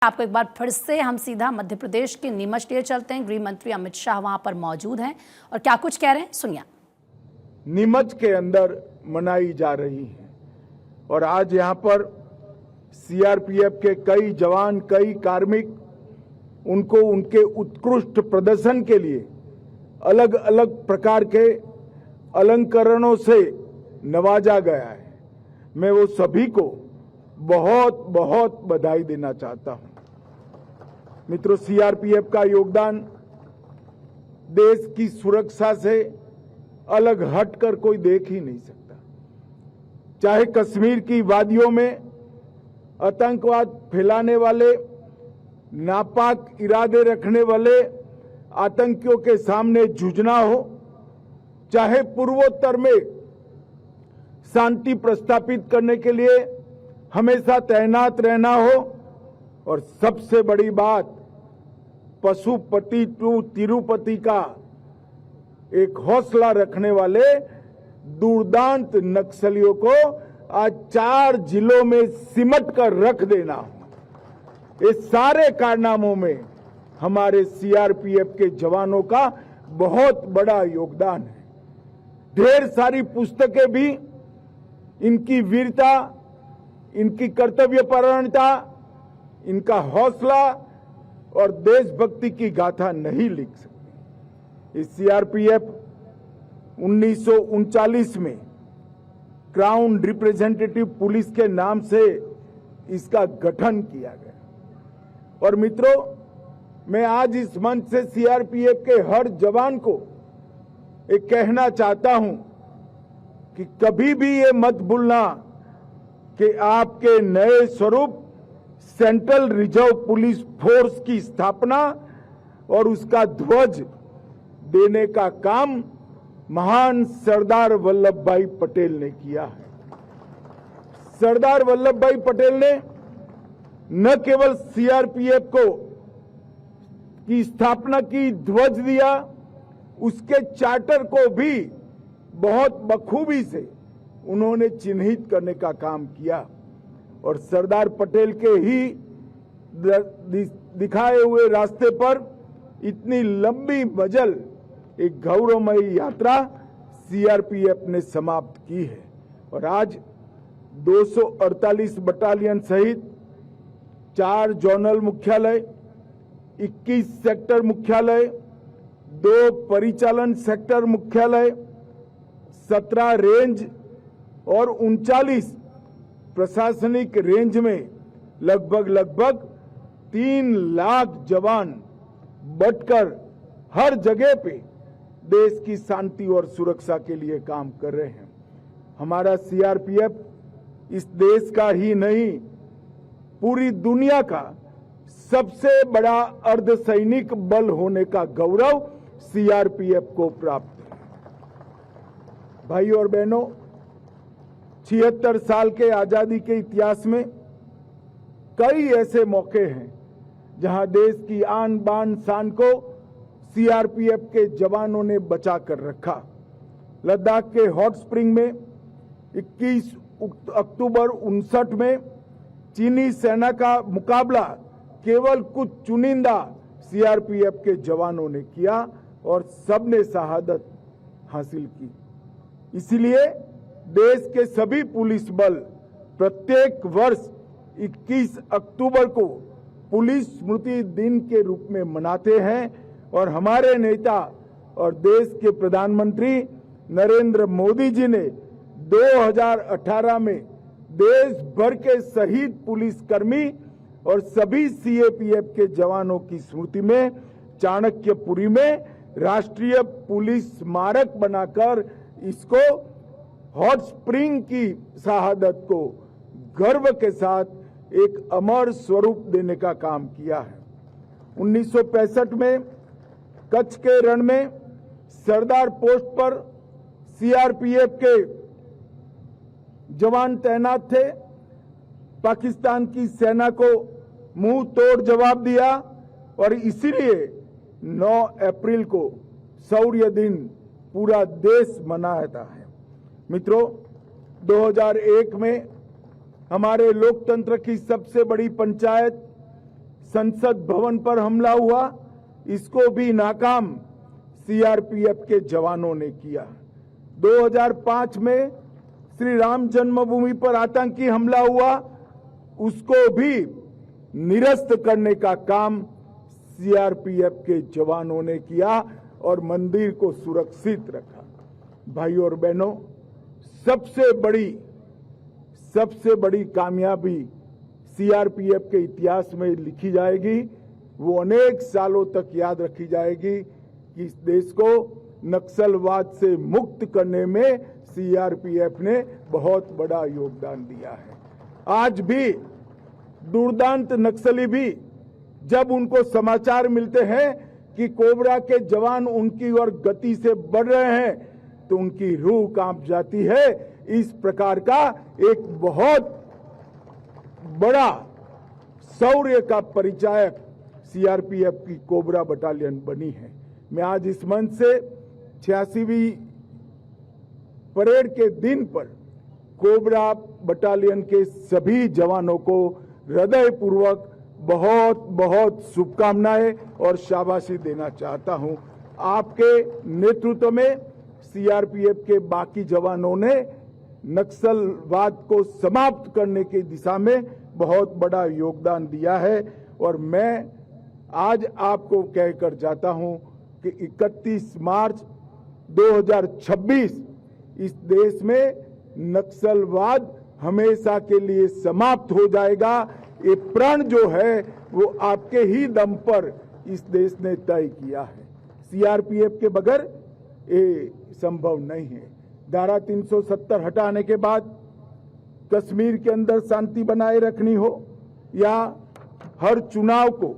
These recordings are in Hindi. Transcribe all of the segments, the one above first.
आपको एक बार फिर से हम सीधा मध्य प्रदेश के नीमच लिए चलते हैं। गृह मंत्री अमित शाह वहां पर मौजूद हैं और क्या कुछ कह रहे हैं सुनिए। नीमच के अंदर मनाई जा रही है और आज यहां पर सीआरपीएफ के कई जवान, कई कार्मिक, उनको उनके उत्कृष्ट प्रदर्शन के लिए अलग अलग प्रकार के अलंकरणों से नवाजा गया है। मैं वो सभी को बहुत बहुत बधाई देना चाहता हूं। मित्रों, सीआरपीएफ का योगदान देश की सुरक्षा से अलग हटकर कोई देख ही नहीं सकता। चाहे कश्मीर की वादियों में आतंकवाद फैलाने वाले, नापाक इरादे रखने वाले आतंकियों के सामने जूझना हो, चाहे पूर्वोत्तर में शांति प्रस्थापित करने के लिए हमेशा तैनात रहना हो, और सबसे बड़ी बात पशुपति टू तिरुपति का एक हौसला रखने वाले दुर्दांत नक्सलियों को आज 4 जिलों में सिमट कर रख देना हो। इस सारे कारनामों में हमारे सीआरपीएफ के जवानों का बहुत बड़ा योगदान है। ढेर सारी पुस्तकें भी इनकी वीरता, इनकी कर्तव्यपरायणता, इनका हौसला और देशभक्ति की गाथा नहीं लिख सकती। इस सीआरपीएफ 1939 में क्राउन रिप्रेजेंटेटिव पुलिस के नाम से इसका गठन किया गया। और मित्रों, मैं आज इस मंच से सीआरपीएफ के हर जवान को एक कहना चाहता हूं कि कभी भी ये मत भूलना कि आपके नए स्वरूप सेंट्रल रिजर्व पुलिस फोर्स की स्थापना और उसका ध्वज देने का काम महान सरदार वल्लभ भाई पटेल ने किया है। सरदार वल्लभ भाई पटेल ने न केवल सीआरपीएफ को की स्थापना की, ध्वज दिया, उसके चार्टर को भी बहुत बखूबी से उन्होंने चिन्हित करने का काम किया। और सरदार पटेल के ही दिखाए हुए रास्ते पर इतनी लंबी मजल, एक गौरवमयी यात्रा सीआरपीएफ ने समाप्त की है। और आज 248 बटालियन सहित 4 जोनल मुख्यालय, 21 सेक्टर मुख्यालय, 2 परिचालन सेक्टर मुख्यालय, 17 रेंज और 39 प्रशासनिक रेंज में लगभग 3 लाख जवान बटकर हर जगह पे देश की शांति और सुरक्षा के लिए काम कर रहे हैं। हमारा सीआरपीएफ इस देश का ही नहीं, पूरी दुनिया का सबसे बड़ा अर्धसैनिक बल होने का गौरव सीआरपीएफ को प्राप्त है। भाइयों और बहनों, 76 साल के आजादी के इतिहास में कई ऐसे मौके हैं जहां देश की आन बान शान को सीआरपीएफ के जवानों ने बचा कर रखा। लद्दाख के हॉट स्प्रिंग में 21 अक्टूबर 1959 में चीनी सेना का मुकाबला केवल कुछ चुनिंदा सीआरपीएफ के जवानों ने किया और सबने शहादत हासिल की। इसीलिए देश के सभी पुलिस बल प्रत्येक वर्ष 21 अक्टूबर को पुलिस स्मृति दिन के रूप में मनाते हैं। और हमारे नेता और देश के प्रधानमंत्री नरेंद्र मोदी जी ने 2018 में देश भर के शहीद पुलिसकर्मी और सभी सीआरपीएफ के जवानों की स्मृति में चाणक्यपुरी में राष्ट्रीय पुलिस स्मारक बनाकर इसको हॉट स्प्रिंग की शहादत को गर्व के साथ एक अमर स्वरूप देने का काम किया है। 1965 में कच्छ के रण में सरदार पोस्ट पर सीआरपीएफ के जवान तैनात थे। पाकिस्तान की सेना को मुंह तोड़ जवाब दिया और इसीलिए 9 अप्रैल को शौर्य दिन पूरा देश मनाता है। मित्रों, 2001 में हमारे लोकतंत्र की सबसे बड़ी पंचायत संसद भवन पर हमला हुआ, इसको भी नाकाम सीआरपीएफ के जवानों ने किया। 2005 में श्री राम जन्मभूमि पर आतंकी हमला हुआ, उसको भी निरस्त करने का काम सीआरपीएफ के जवानों ने किया और मंदिर को सुरक्षित रखा। भाइयों और बहनों, सबसे बड़ी कामयाबी सीआरपीएफ के इतिहास में लिखी जाएगी, वो अनेक सालों तक याद रखी जाएगी कि इस देश को नक्सलवाद से मुक्त करने में सीआरपीएफ ने बहुत बड़ा योगदान दिया है। आज भी दुर्दांत नक्सली भी जब उनको समाचार मिलते हैं कि कोबरा के जवान उनकी ओर गति से बढ़ रहे हैं तो उनकी रूह कांप जाती है। इस प्रकार का एक बहुत बड़ा शौर्य का परिचायक सीआरपीएफ की कोबरा बटालियन बनी है। मैं आज इस मंच से 86वीं परेड के दिन पर कोबरा बटालियन के सभी जवानों को हृदयपूर्वक बहुत बहुत शुभकामनाएं और शाबाशी देना चाहता हूं। आपके नेतृत्व में सीआरपीएफ के बाकी जवानों ने नक्सलवाद को समाप्त करने की दिशा में बहुत बड़ा योगदान दिया है और मैं आज आपको कहकर जाता हूं कि 31 मार्च 2026 इस देश में नक्सलवाद हमेशा के लिए समाप्त हो जाएगा। ये प्रण जो है वो आपके ही दम पर इस देश ने तय किया है। सीआरपीएफ के बगैर ये संभव नहीं है। धारा 370 हटाने के बाद कश्मीर के अंदर शांति बनाए रखनी हो या हर चुनाव को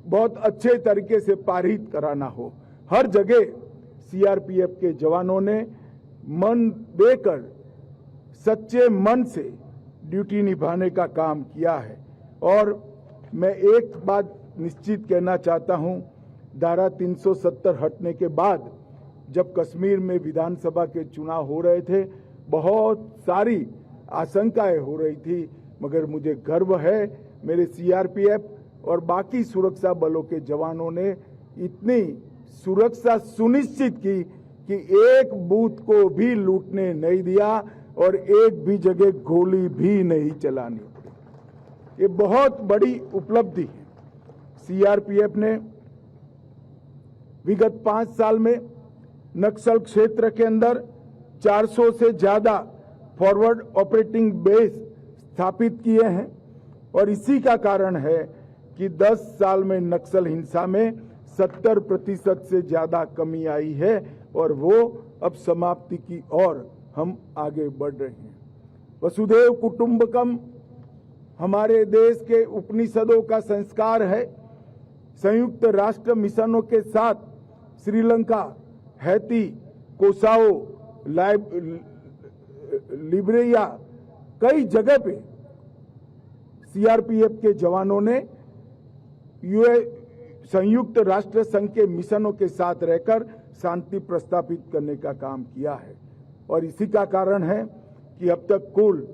बहुत अच्छे तरीके से पारित कराना हो, हर जगह सीआरपीएफ के जवानों ने मन देकर सच्चे मन से ड्यूटी निभाने का काम किया है। और मैं एक बात निश्चित कहना चाहता हूं, धारा 370 हटने के बाद जब कश्मीर में विधानसभा के चुनाव हो रहे थे, बहुत सारी आशंकाएं हो रही थी, मगर मुझे गर्व है मेरे सीआरपीएफ और बाकी सुरक्षा बलों के जवानों ने इतनी सुरक्षा सुनिश्चित की कि एक बूथ को भी लूटने नहीं दिया और एक भी जगह गोली भी नहीं चलानी पड़ी। ये बहुत बड़ी उपलब्धि है। सीआरपीएफ ने विगत 5 साल में नक्सल क्षेत्र के अंदर 400 से ज्यादा फॉरवर्ड ऑपरेटिंग बेस स्थापित किए हैं और इसी का कारण है कि 10 साल में नक्सल हिंसा में 70% से ज्यादा कमी आई है और वो अब समाप्ति की ओर हम आगे बढ़ रहे हैं। वसुधैव कुटुंबकम हमारे देश के उपनिषदों का संस्कार है। संयुक्त राष्ट्र मिशनों के साथ श्रीलंका, हैती, कोसावो, लिब्रिया कई जगह पे सीआरपीएफ के जवानों ने संयुक्त राष्ट्र संघ के मिशनों के साथ रहकर शांति प्रस्थापित करने का काम किया है और इसी का कारण है कि अब तक कुल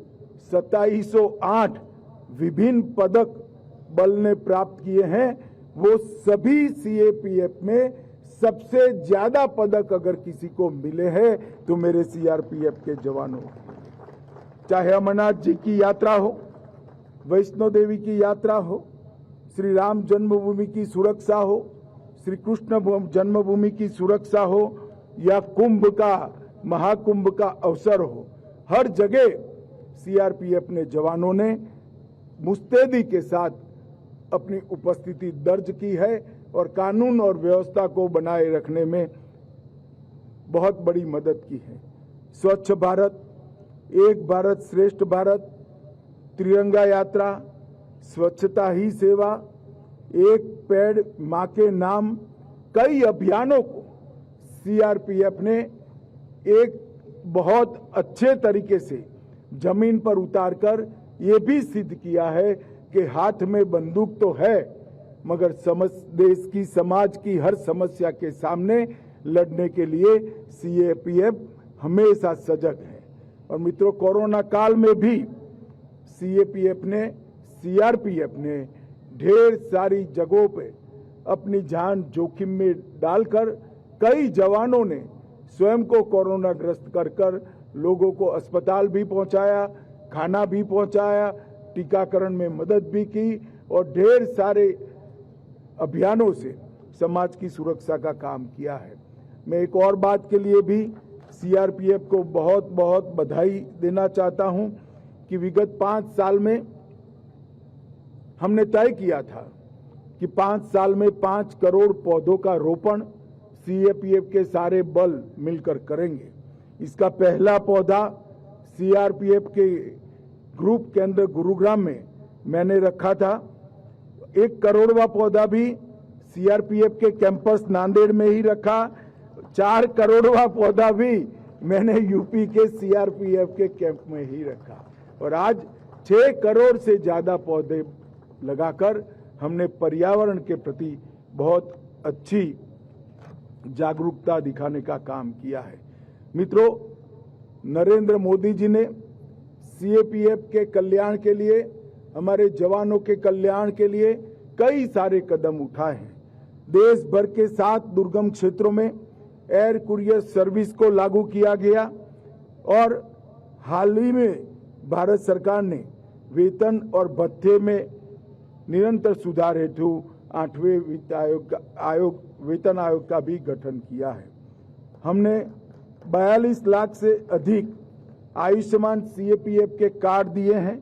2708 विभिन्न पदक बल ने प्राप्त किए हैं। वो सभी सीएपीएफ में सबसे ज्यादा पदक अगर किसी को मिले हैं तो मेरे सीआरपीएफ के जवानों, चाहे अमरनाथ जी की यात्रा हो, वैष्णो देवी की यात्रा हो, श्री राम जन्मभूमि की सुरक्षा हो, श्री कृष्ण जन्मभूमि की सुरक्षा हो या कुंभ का, महाकुंभ का अवसर हो, हर जगह सीआरपीएफ ने जवानों ने मुस्तैदी के साथ अपनी उपस्थिति दर्ज की है और कानून और व्यवस्था को बनाए रखने में बहुत बड़ी मदद की है। स्वच्छ भारत, एक भारत श्रेष्ठ भारत, तिरंगा यात्रा, स्वच्छता ही सेवा, एक पेड़ मां के नाम, कई अभियानों को सीआरपीएफ ने एक बहुत अच्छे तरीके से जमीन पर उतारकर ये भी सिद्ध किया है कि हाथ में बंदूक तो है मगर देश की, समाज की हर समस्या के सामने लड़ने के लिए सीएपीएफ हमेशा सजग है। और मित्रों, कोरोना काल में भी सीआरपीएफ ने ढेर सारी जगहों पे अपनी जान जोखिम में डालकर कई जवानों ने स्वयं को कोरोना ग्रस्त कर लोगों को अस्पताल भी पहुंचाया, खाना भी पहुंचाया, टीकाकरण में मदद भी की और ढेर सारे अभियानों से समाज की सुरक्षा का काम किया है। मैं एक और बात के लिए भी सीआरपीएफ को बहुत बहुत बधाई देना चाहता हूं कि विगत 5 साल में हमने तय किया था कि 5 साल में 5 करोड़ पौधों का रोपण सीआरपीएफ के सारे बल मिलकर करेंगे। इसका पहला पौधा सीआरपीएफ के ग्रुप केंद्र गुरुग्राम में मैंने रखा था। 1 करोड़वा पौधा भी सीआरपीएफ के कैंपस नांदेड़ में ही रखा। 4 करोड़वा पौधा भी मैंने यूपी के सीआरपीएफ के कैंप में ही रखा और आज 6 करोड़ से ज्यादा पौधे लगाकर हमने पर्यावरण के प्रति बहुत अच्छी जागरूकता दिखाने का काम किया है। मित्रों, नरेंद्र मोदी जी ने सीआरपीएफ के कल्याण के लिए, हमारे जवानों के कल्याण के लिए कई सारे कदम उठाए हैं। देश भर के 7 दुर्गम क्षेत्रों में एयर कुरियर सर्विस को लागू किया गया और हाल ही में भारत सरकार ने वेतन और भत्ते में निरंतर सुधार हेतु 8वें वेतन आयोग का भी गठन किया है। हमने 42 लाख से अधिक आयुष्मान सीआरपीएफ के कार्ड दिए हैं